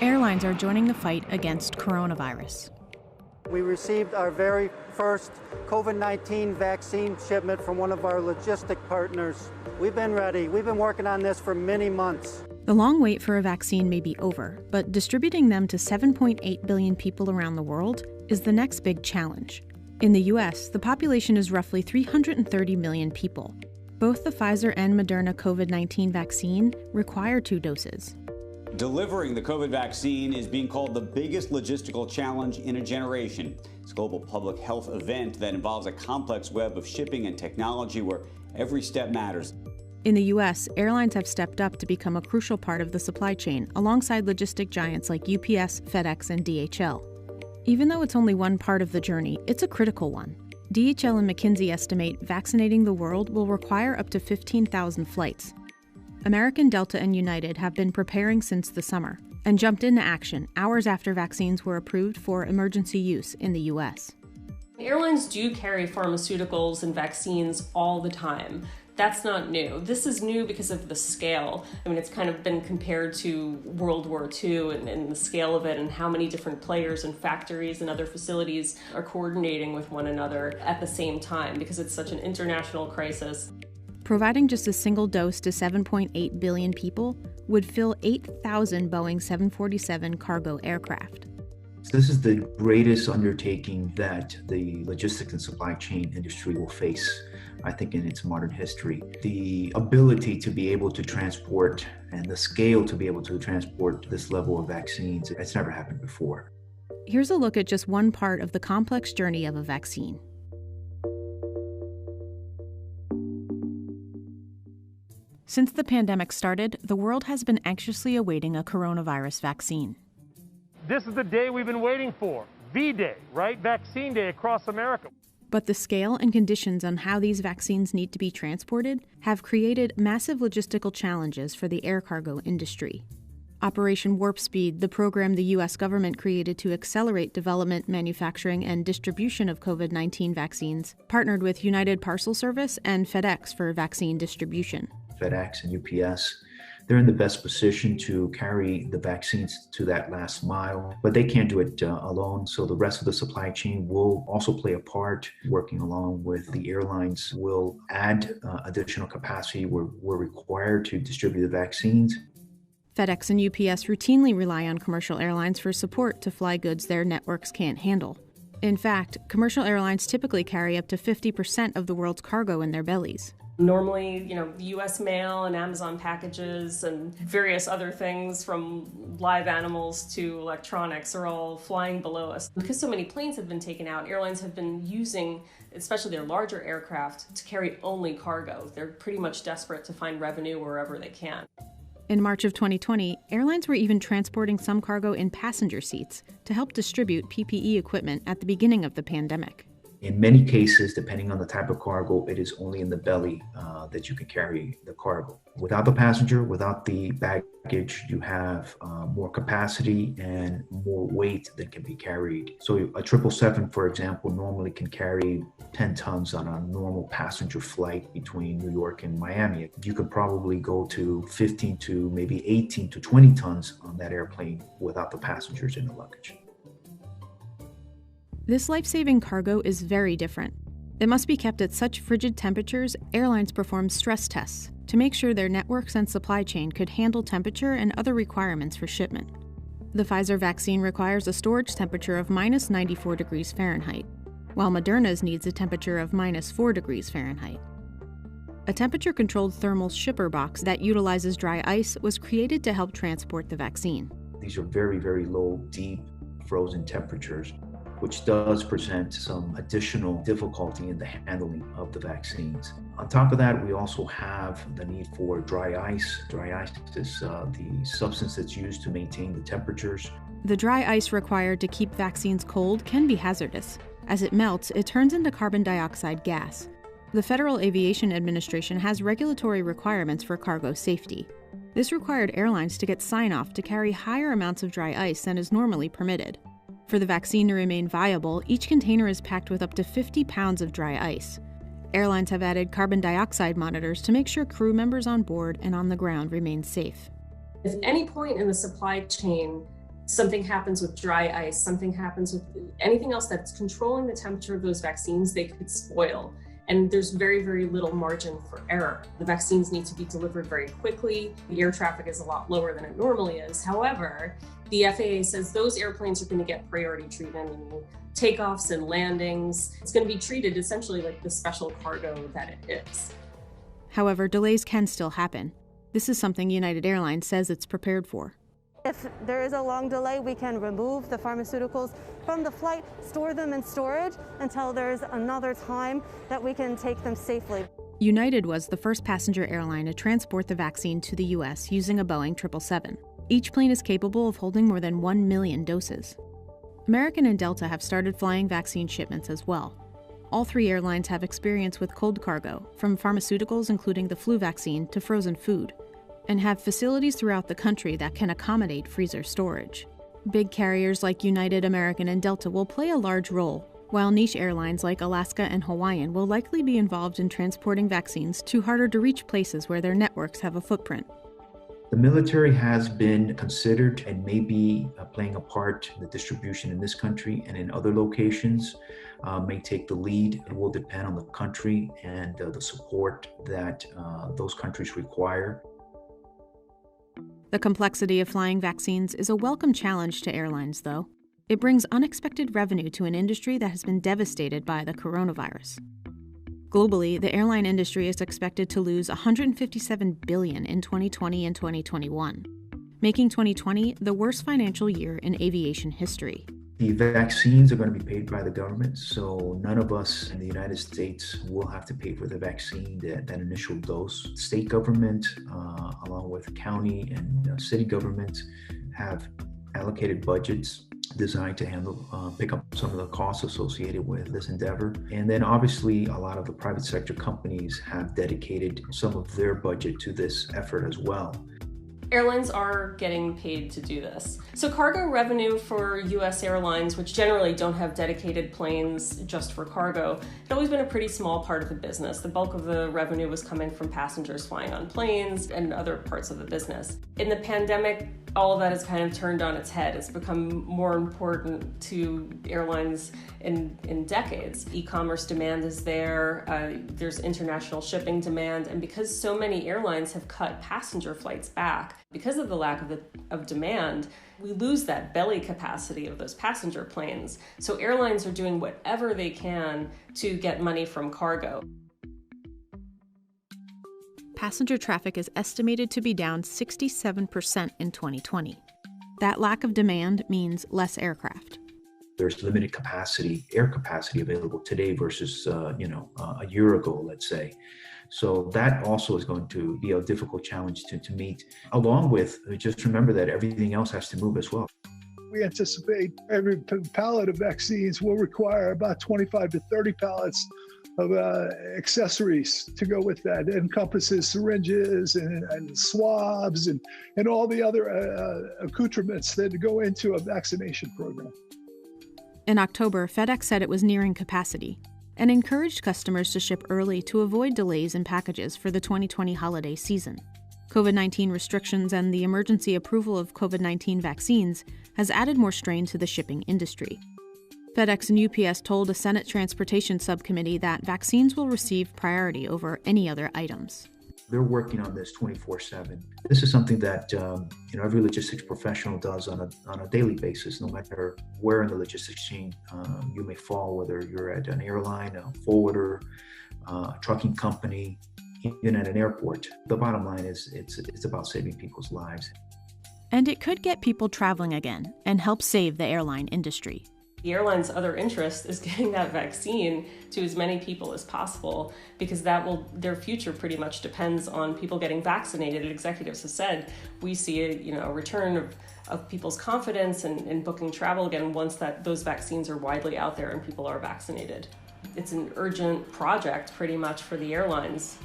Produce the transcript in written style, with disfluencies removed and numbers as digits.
Airlines are joining the fight against coronavirus. We received our very first COVID-19 vaccine shipment from one of our logistic partners. We've been ready. We've been working on this for many months. The long wait for a vaccine may be over, but distributing them to 7.8 billion people around the world is the next big challenge. In the US, the population is roughly 330 million people. Both the Pfizer and Moderna COVID-19 vaccine require 2 doses. Delivering the COVID vaccine is being called the biggest logistical challenge in a generation. It's a global public health event that involves a complex web of shipping and technology where every step matters. In the US, airlines have stepped up to become a crucial part of the supply chain, alongside logistic giants like UPS, FedEx, and DHL. Even though it's only one part of the journey, it's a critical one. DHL and McKinsey estimate vaccinating the world will require up to 15,000 flights. American, Delta, and United have been preparing since the summer and jumped into action hours after vaccines were approved for emergency use in the US. Airlines do carry pharmaceuticals and vaccines all the time. That's not new. This is new because of the scale. I mean, it's kind of been compared to World War II and the scale of it and how many different players and factories and other facilities are coordinating with one another at the same time because it's such an international crisis. Providing just a single dose to 7.8 billion people would fill 8,000 Boeing 747 cargo aircraft. This is the greatest undertaking that the logistics and supply chain industry will face, I think, in its modern history. The ability to be able to transport and the scale to be able to transport this level of vaccines, it's never happened before. Here's a look at just one part of the complex journey of a vaccine. Since the pandemic started, the world has been anxiously awaiting a coronavirus vaccine. This is the day we've been waiting for. V-Day, right? Vaccine Day across America. But the scale and conditions on how these vaccines need to be transported have created massive logistical challenges for the air cargo industry. Operation Warp Speed, the program the U.S. government created to accelerate development, manufacturing, and distribution of COVID-19 vaccines, partnered with United Parcel Service and FedEx for vaccine distribution. FedEx and UPS, they're in the best position to carry the vaccines to that last mile, but they can't do it alone. So the rest of the supply chain will also play a part. Working along with the airlines will add additional capacity where we're required to distribute the vaccines. FedEx and UPS routinely rely on commercial airlines for support to fly goods their networks can't handle. In fact, commercial airlines typically carry up to 50% of the world's cargo in their bellies. Normally, U.S. mail and Amazon packages and various other things from live animals to electronics are all flying below us. Because so many planes have been taken out, airlines have been using, especially their larger aircraft, to carry only cargo. They're pretty much desperate to find revenue wherever they can. In March of 2020, airlines were even transporting some cargo in passenger seats to help distribute PPE equipment at the beginning of the pandemic. In many cases, depending on the type of cargo, it is only in the belly that you can carry the cargo. Without the passenger, without the baggage, you have more capacity and more weight that can be carried. So a 777, for example, normally can carry 10 tons on a normal passenger flight between New York and Miami. You could probably go to 15 to maybe 18 to 20 tons on that airplane without the passengers and the luggage. This life-saving cargo is very different. It must be kept at such frigid temperatures, airlines perform stress tests to make sure their networks and supply chain could handle temperature and other requirements for shipment. The Pfizer vaccine requires a storage temperature of minus 94 degrees Fahrenheit, while Moderna's needs a temperature of minus 4 degrees Fahrenheit. A temperature-controlled thermal shipper box that utilizes dry ice was created to help transport the vaccine. These are very, very low, deep, frozen temperatures, which does present some additional difficulty in the handling of the vaccines. On top of that, we also have the need for dry ice. Dry ice is the substance that's used to maintain the temperatures. The dry ice required to keep vaccines cold can be hazardous. As it melts, it turns into carbon dioxide gas. The Federal Aviation Administration has regulatory requirements for cargo safety. This required airlines to get sign-off to carry higher amounts of dry ice than is normally permitted. For the vaccine to remain viable, each container is packed with up to 50 pounds of dry ice. Airlines have added carbon dioxide monitors to make sure crew members on board and on the ground remain safe. If any point in the supply chain something happens with dry ice, something happens with anything else that's controlling the temperature of those vaccines, they could spoil. And there's very, very little margin for error. The vaccines need to be delivered very quickly. The air traffic is a lot lower than it normally is. However, the FAA says those airplanes are going to get priority treatment in takeoffs and landings. It's going to be treated essentially like the special cargo that it is. However, delays can still happen. This is something United Airlines says it's prepared for. If there is a long delay, we can remove the pharmaceuticals from the flight, store them in storage until there's another time that we can take them safely. United was the first passenger airline to transport the vaccine to the U.S. using a Boeing 777. Each plane is capable of holding more than 1 million doses. American and Delta have started flying vaccine shipments as well. All three airlines have experience with cold cargo, from pharmaceuticals including the flu vaccine to frozen food, and have facilities throughout the country that can accommodate freezer storage. Big carriers like United, American, and Delta will play a large role, while niche airlines like Alaska and Hawaiian will likely be involved in transporting vaccines to harder-to-reach places where their networks have a footprint. The military has been considered and may be playing a part in the distribution in this country and in other locations, may take the lead. It will depend on the country and the support that those countries require. The complexity of flying vaccines is a welcome challenge to airlines, though. It brings unexpected revenue to an industry that has been devastated by the coronavirus. Globally, the airline industry is expected to lose $157 billion in 2020 and 2021, making 2020 the worst financial year in aviation history. The vaccines are going to be paid by the government, so none of us in the United States will have to pay for the vaccine, that initial dose. State government, along with county and city governments, have allocated budgets designed to handle, pick up some of the costs associated with this endeavor. And then obviously a lot of the private sector companies have dedicated some of their budget to this effort as well. Airlines are getting paid to do this. So cargo revenue for US airlines, which generally don't have dedicated planes just for cargo, had always been a pretty small part of the business. The bulk of the revenue was coming from passengers flying on planes and other parts of the business. In the pandemic, all of that has kind of turned on its head. It's become more important to airlines in decades. E-commerce demand is there, there's international shipping demand, and because so many airlines have cut passenger flights back, because of the lack of demand, we lose that belly capacity of those passenger planes. So airlines are doing whatever they can to get money from cargo. Passenger traffic is estimated to be down 67% in 2020. That lack of demand means less aircraft. There's limited capacity, air capacity available today versus, a year ago, let's say. So that also is going to be a difficult challenge to meet, along with just remember that everything else has to move as well. We anticipate every pallet of vaccines will require about 25 to 30 pallets of accessories to go with that. It encompasses syringes and swabs and all the other accoutrements that go into a vaccination program. In October, FedEx said it was nearing capacity and encouraged customers to ship early to avoid delays in packages for the 2020 holiday season. COVID-19 restrictions and the emergency approval of COVID-19 vaccines has added more strain to the shipping industry. FedEx and UPS told a Senate Transportation Subcommittee that vaccines will receive priority over any other items. They're working on this 24/7. This is something that every logistics professional does on a daily basis, no matter where in the logistics chain you may fall, whether you're at an airline, a forwarder, a trucking company, even at an airport. The bottom line is it's about saving people's lives. And it could get people traveling again and help save the airline industry. The airline's other interest is getting that vaccine to as many people as possible, because their future pretty much depends on people getting vaccinated. Executives have said we see a return of people's confidence in booking travel again once those vaccines are widely out there and people are vaccinated. It's an urgent project pretty much for the airlines.